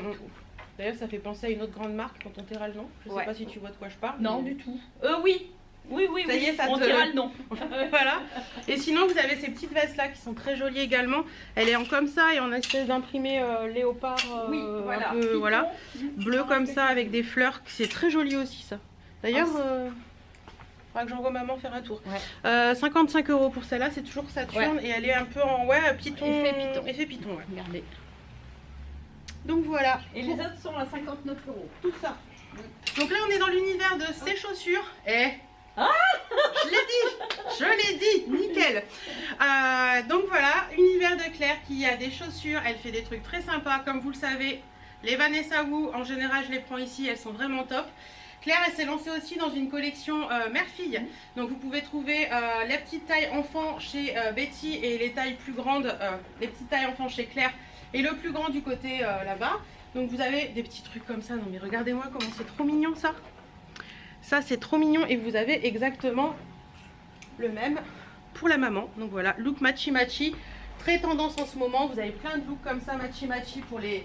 D'ailleurs, ça fait penser à une autre grande marque quand on tira le nom. Je sais pas si tu vois de quoi je parle. Non, du tout. Oui. Oui. Ça y est, on dira le nom. Voilà. Et sinon, vous avez ces petites vestes là qui sont très jolies également. Elle est en comme ça et en espèce d'imprimé léopard. Oui, voilà. Un peu, voilà. Bleu comme ça avec des fleurs. C'est très joli aussi ça. D'ailleurs, faudra que j'envoie maman faire un tour. 55 € pour celle-là, c'est toujours Saturne et elle est un peu en python. Effet python. Regardez. Donc voilà. Et les autres sont à 59 €. Tout ça. Donc là, on est dans l'univers de ces chaussures. Je l'ai dit, nickel. Donc voilà, univers de Claire qui a des chaussures. Elle fait des trucs très sympas, comme vous le savez. Les Vanessa Wu, en général, je les prends ici. Elles sont vraiment top. Claire, elle s'est lancée aussi dans une collection mère-fille. Donc vous pouvez trouver les petites tailles enfants chez Betty et les tailles plus grandes, les petites tailles enfants chez Claire. Et le plus grand du côté là-bas. Donc vous avez des petits trucs comme ça. Non mais regardez-moi comment c'est trop mignon ça. Ça c'est trop mignon et vous avez exactement le même pour la maman. Donc voilà, look matchy matchy. Très tendance en ce moment. Vous avez plein de looks comme ça matchy matchy pour les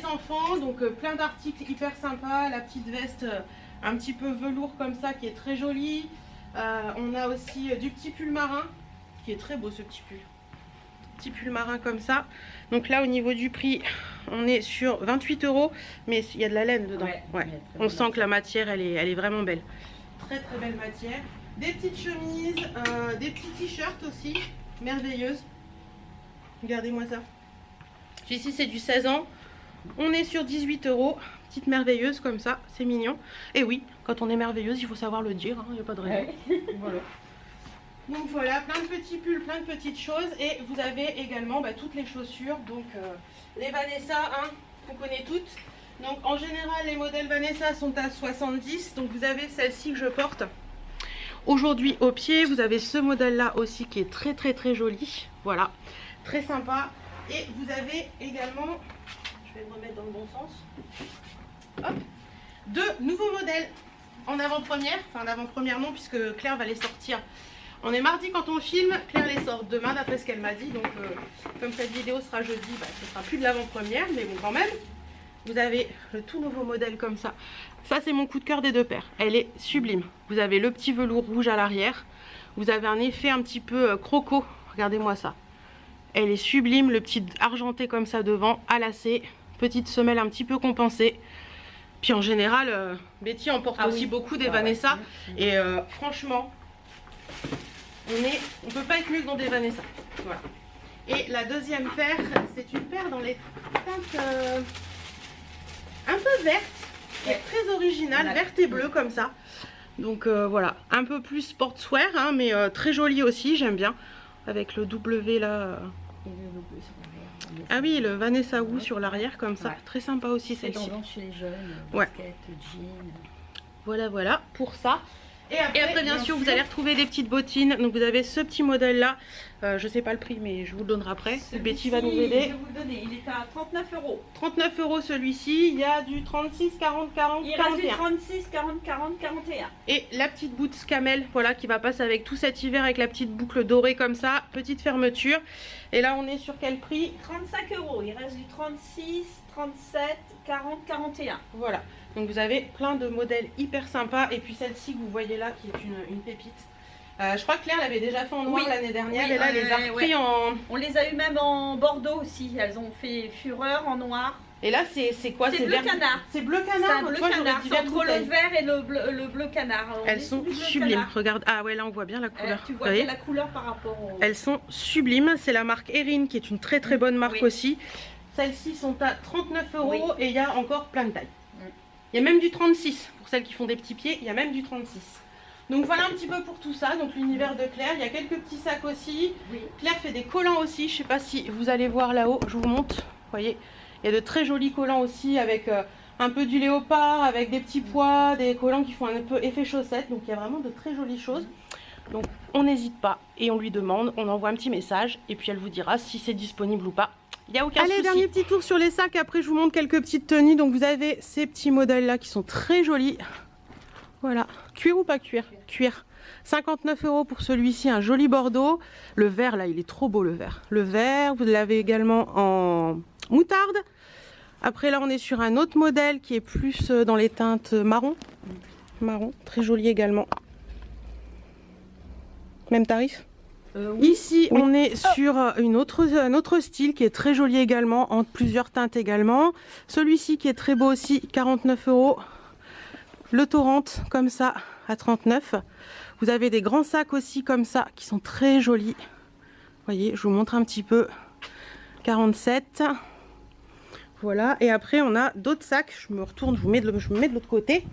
enfants. Donc plein d'articles hyper sympas. La petite veste un petit peu velours comme ça qui est très jolie. On a aussi du petit pull marin qui est très beau ce petit pull. Petit pull marin comme ça. Donc là au niveau du prix on est sur 28 €, mais il y a de la laine dedans. On sent que la matière elle est vraiment belle. Très très belle matière. Des petites chemises, des petits t-shirts aussi, merveilleuses. Regardez-moi ça. Ici c'est du 16 ans. On est sur 18 €. Petite merveilleuse comme ça, c'est mignon. Et oui, quand on est merveilleuse, il faut savoir le dire, il n'y a pas de raison. Voilà. Donc voilà, plein de petits pulls, plein de petites choses. Et vous avez également toutes les chaussures. Donc les Vanessa, hein, qu'on connaît toutes. Donc en général, les modèles Vanessa sont à 70. Donc vous avez celle-ci que je porte aujourd'hui au pied. Vous avez ce modèle-là aussi qui est très très très joli. Voilà, très sympa. Et vous avez également, je vais me remettre dans le bon sens. Hop, deux nouveaux modèles en avant-première, enfin en avant-première non puisque Claire va les sortir. On est mardi quand on filme, Claire les sort demain d'après ce qu'elle m'a dit, donc comme cette vidéo sera jeudi, ce sera plus de l'avant-première, mais bon quand même. Vous avez le tout nouveau modèle comme ça. Ça c'est mon coup de cœur des deux paires, elle est sublime. Vous avez le petit velours rouge à l'arrière, vous avez un effet un petit peu croco, regardez-moi ça. Elle est sublime, le petit argenté comme ça devant, à lacet, petite semelle un petit peu compensée. Puis en général, Betty en porte aussi beaucoup des Vanessa. Ouais. Et franchement, on peut pas être mieux que dans des Vanessa. Voilà. Et la deuxième paire, c'est une paire dans les teintes un peu vertes, qui est très originale, verte et bleue comme ça. Donc voilà, un peu plus sportswear, hein, mais très jolie aussi, j'aime bien. Avec le W là. Ah oui, le Vanessa Wu sur l'arrière comme ça, très sympa aussi celle-ci. Chez les jeunes, basket, jean. Voilà, voilà pour ça. Et après bien sûr, vous allez retrouver des petites bottines. Donc vous avez ce petit modèle là. Je sais pas le prix, mais je vous le donnerai après. Betty va nous aider. Je vais vous le donner. Il est à 39 €. 39 € celui-ci. Il y a du 36, 40, 40, il 41. Il reste du 36, 40, 40, 41. Et la petite boots camel, voilà, qui va passer avec tout cet hiver avec la petite boucle dorée comme ça. Petite fermeture. Et là, on est sur quel prix? 35 €. Il reste du 36, 37, 40, 41. Voilà. Donc vous avez plein de modèles hyper sympas. Et puis celle-ci que vous voyez là, qui est une pépite. Je crois que Claire l'avait déjà fait en noir l'année dernière. Et là, elle les a repris en... On les a eu même en bordeaux aussi. Elles ont fait fureur en noir. Et là, c'est quoi? C'est bleu canard. C'est bleu canard. C'est bleu canard. C'est entre le vert et le bleu canard. Elles sont sublimes. Regarde. Ah ouais, là, on voit bien la couleur. Tu vois bien la couleur par rapport au... Elles sont sublimes. C'est la marque Erin, qui est une très très bonne marque aussi. Celles-ci sont à 39 € et il y a encore plein de tailles. Il y a même du 36 pour celles qui font des petits pieds. Il y a même du 36. Donc voilà un petit peu pour tout ça. Donc l'univers de Claire. Il y a quelques petits sacs aussi. Claire fait des collants aussi. Je ne sais pas si vous allez voir là-haut. Je vous montre. Vous voyez, il y a de très jolis collants aussi avec un peu du léopard, avec des petits pois, des collants qui font un peu effet chaussette. Donc il y a vraiment de très jolies choses. Donc on n'hésite pas et on lui demande. On envoie un petit message et puis elle vous dira si c'est disponible ou pas. Il n'y a aucun souci. Allez, dernier petit tour sur les sacs. Après, je vous montre quelques petites tenues. Donc, vous avez ces petits modèles-là qui sont très jolis. Voilà. Cuir ou pas cuir? Cuir. 59 € pour celui-ci, un joli bordeaux. Le vert, là, il est trop beau, le vert. Le vert, vous l'avez également en moutarde. Après, là, on est sur un autre modèle qui est plus dans les teintes marron. Marron, très joli également. Même tarif? Ici, on est sur un autre style qui est très joli également, en plusieurs teintes également. Celui-ci qui est très beau aussi, 49 €. Le Torrent, comme ça, à 39. Vous avez des grands sacs aussi comme ça, qui sont très jolis. Vous voyez, je vous montre un petit peu. 47. Voilà, et après on a d'autres sacs. Je me retourne, je me mets de l'autre côté.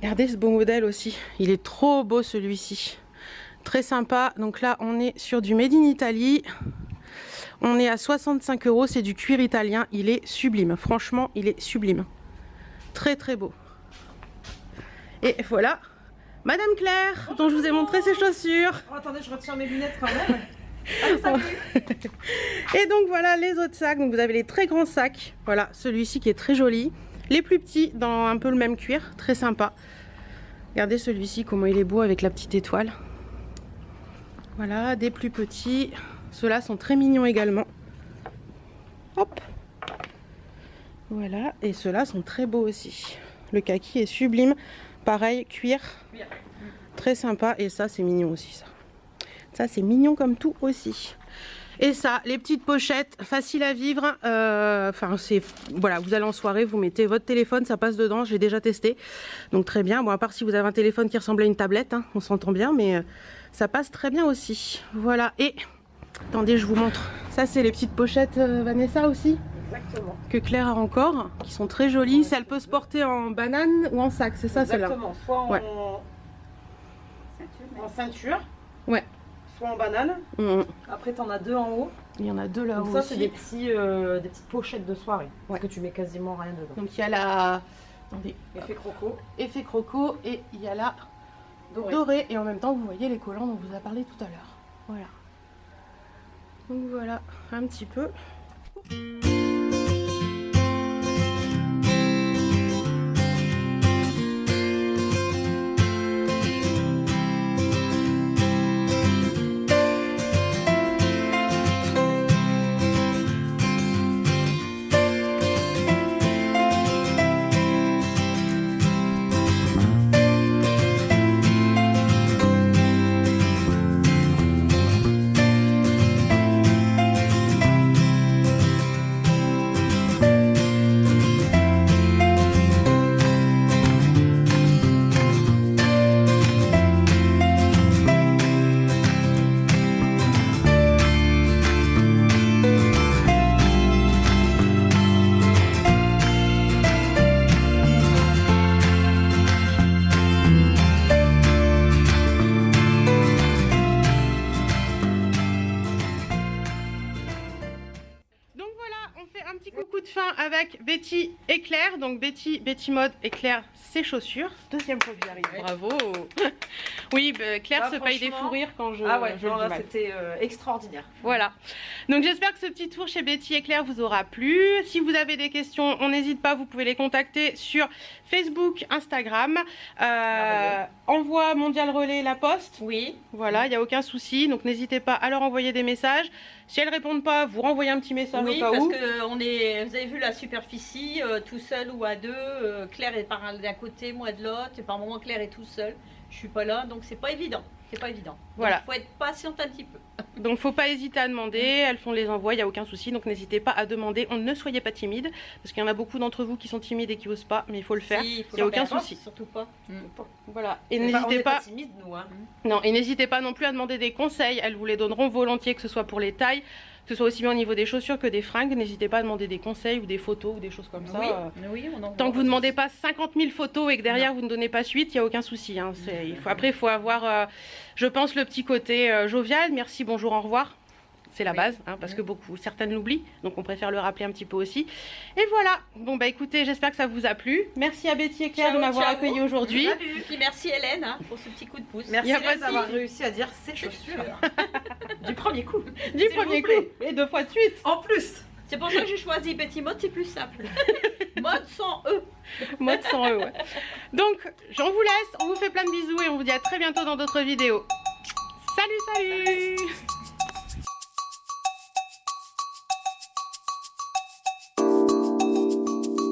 Regardez ce beau modèle aussi, il est trop beau celui-ci, très sympa. Donc là on est sur du Made in Italy, on est à 65 €, c'est du cuir italien, il est sublime, franchement il est sublime, très très beau. Et voilà, Madame Claire, dont je vous ai montré ses chaussures. Oh, attendez, je retire mes lunettes quand même. Et donc voilà les autres sacs. Donc vous avez les très grands sacs, voilà celui-ci qui est très joli. Les plus petits dans un peu le même cuir, très sympa. Regardez celui-ci, comment il est beau avec la petite étoile. Voilà, des plus petits. Ceux-là sont très mignons également. Hop. Voilà, et ceux-là sont très beaux aussi. Le kaki est sublime. Pareil, cuir. Très sympa. Et ça, c'est mignon aussi, ça. Ça, c'est mignon comme tout aussi. Et ça, les petites pochettes, faciles à vivre. Enfin, c'est voilà, vous allez en soirée, vous mettez votre téléphone, ça passe dedans. J'ai déjà testé, donc très bien. Bon, à part si vous avez un téléphone qui ressemble à une tablette, hein, on s'entend bien, mais ça passe très bien aussi. Voilà. Et Attendez, je vous montre. Ça, c'est les petites pochettes Vanessa aussi. Exactement. Que Claire a encore, qui sont très jolies. Ça, elle peut se porter en banane ou en sac, c'est ça celle-là? Exactement, soit en, Ouais. en ceinture, Ouais. soit en banane. Mmh. Après, tu en as 2 en haut. Il y en a 2 là-haut. Donc ça, aussi. c'est des petites pochettes de soirée. Ouais. Parce que tu mets quasiment rien dedans. Donc il y a la attendez, Effet croco. effet croco et il y a la Doré. dorée. Et en même temps, vous voyez les collants dont on vous a parlé tout à l'heure. Voilà. Donc voilà, un petit peu. Un petit coucou de fin avec Betty et Claire. Donc Betty Mode et Claire ses chaussures. Deuxième fois que j'y arrive, Ouais. bravo. Oui, Claire Là, se paye des franchement, fous rires quand je Ah ouais, je le non, dis là mal. c'était extraordinaire. Voilà. Donc j'espère que ce petit tour chez Betty et Claire vous aura plu. Si vous avez des questions, on n'hésite pas, vous pouvez les contacter sur Facebook, Instagram. Envoi Mondial Relais La Poste. Oui. Voilà, il n'y a aucun souci. Donc n'hésitez pas à leur envoyer des messages. Si elles ne répondent pas, vous renvoyez un petit message Oui, au cas parce où. que vous avez vu la superficie, tout seul ou à deux. Claire est d'un côté, moi de l'autre. Et par moment, Claire est tout seul. Je suis pas là, donc c'est pas évident. C'est pas évident. Voilà. Il faut être patiente un petit peu. Donc faut pas hésiter à demander, elles font les envois, il n'y a aucun souci, donc n'hésitez pas à demander, ne soyez pas timide, parce qu'il y en a beaucoup d'entre vous qui sont timides et qui n'osent pas, mais il faut le faire, Si, il n'y a aucun souci. Surtout pas. Voilà, et On n'hésitez est pas, timides nous. Hein. non, et n'hésitez pas non plus à demander des conseils, elles vous les donneront volontiers, que ce soit pour les tailles, que ce soit aussi bien au niveau des chaussures que des fringues, n'hésitez pas à demander des conseils ou des photos ou des choses comme ça. Oui, oui, on en Tant que vous ne demandez pas 50 000 photos et que derrière vous ne donnez pas suite, il n'y a aucun souci. Hein. Après, il faut avoir, je pense, le petit côté jovial. Merci, bonjour, au revoir. C'est la base, hein, parce que certaines l'oublient. Donc on préfère le rappeler un petit peu aussi. Et voilà. Bon, bah écoutez, j'espère que ça vous a plu. Merci à Betty et Claire de m'avoir accueilli aujourd'hui. Salut. Puis merci Hélène hein, pour ce petit coup de pouce. Merci Y a pas de d'avoir souci. réussi à dire ces chaussures. Du premier coup. Du S'il premier vous plaît. coup. Et 2 fois de suite. En plus. C'est pour ça que j'ai choisi Betty Mode, c'est plus simple. Mode sans E. Mode sans eux, ouais. Donc, j'en vous laisse. On vous fait plein de bisous et on vous dit à très bientôt dans d'autres vidéos. Salut, salut!